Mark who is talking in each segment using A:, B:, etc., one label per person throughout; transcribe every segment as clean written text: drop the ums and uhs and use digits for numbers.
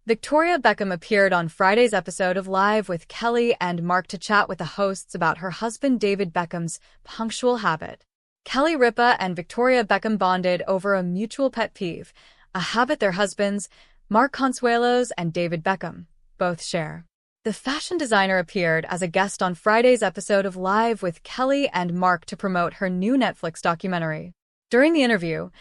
A: Victoria Beckham appeared on Friday's episode of Live with Kelly and Mark to chat with the hosts about her husband David Beckham's punctual habit. Kelly Ripa and Victoria Beckham bonded over a mutual pet peeve, a habit their husbands, Mark Consuelos and David Beckham, both share. The fashion designer appeared as a guest on Friday's episode of Live with Kelly and Mark to promote her new Netflix documentary. During the interview,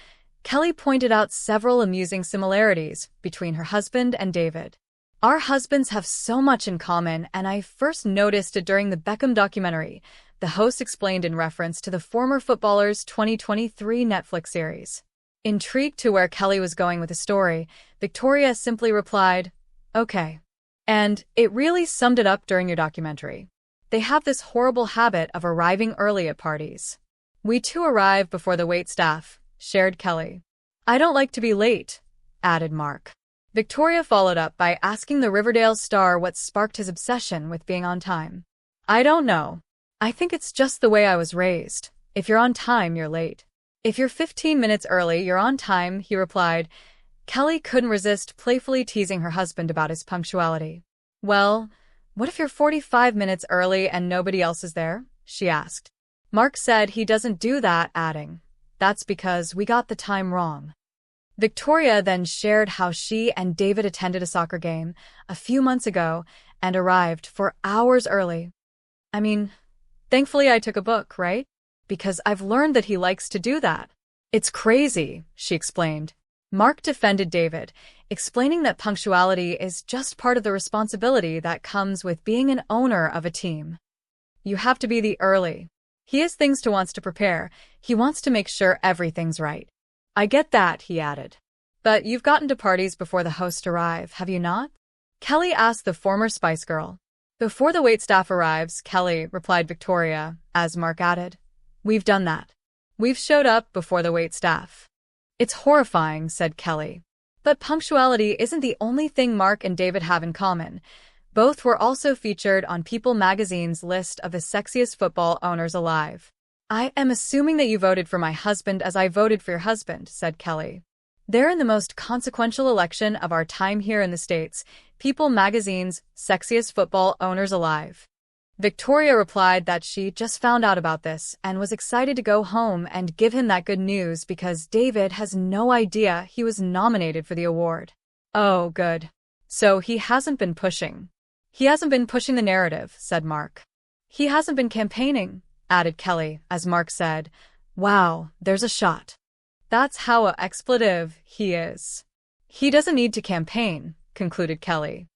A: Kelly pointed out several amusing similarities between her husband and David. "Our husbands have so much in common, and I first noticed it during the Beckham documentary," the host explained in reference to the former footballer's 2023 Netflix series. Intrigued to where Kelly was going with the story, Victoria simply replied, "Okay. And it really summed it up during your documentary. They have this horrible habit of arriving early at parties. We too arrive before the waitstaff," shared Kelly. "I don't like to be late," added Mark. Victoria followed up by asking the Riverdale star what sparked his obsession with being on time. "I don't know. I think it's just the way I was raised. If you're on time, you're late. If you're 15 minutes early, you're on time," he replied. Kelly couldn't resist playfully teasing her husband about his punctuality. "Well, what if you're 45 minutes early and nobody else is there?" she asked. Mark said he doesn't do that, adding, "That's because we got the time wrong." Victoria then shared how she and David attended a soccer game a few months ago and arrived for hours early. "I mean, thankfully I took a book, right? Because I've learned that he likes to do that. It's crazy," she explained. Mark defended David, explaining that punctuality is just part of the responsibility that comes with being an owner of a team. "You have to be the early. He has things to wants to prepare. He wants to make sure everything's right." "I get that," he added. "But you've gotten to parties before the hosts arrive, have you not?" Kelly asked the former Spice Girl. "Before the waitstaff arrives," Kelly replied Victoria, as Mark added, "We've done that. We've showed up before the waitstaff." "It's horrifying," said Kelly. But punctuality isn't the only thing Mark and David have in common. Both were also featured on People magazine's list of the sexiest football owners alive. "I am assuming that you voted for my husband as I voted for your husband," said Kelly. "They're in the most consequential election of our time here in the States, People magazine's sexiest football owners alive." Victoria replied that she just found out about this and was excited to go home and give him that good news because David has no idea he was nominated for the award. "Oh, good. So he hasn't been pushing." "He hasn't been pushing the narrative," said Mark. "He hasn't been campaigning," added Kelly, as Mark said, "Wow, there's a shot. That's how expletive he is." "He doesn't need to campaign," concluded Kelly.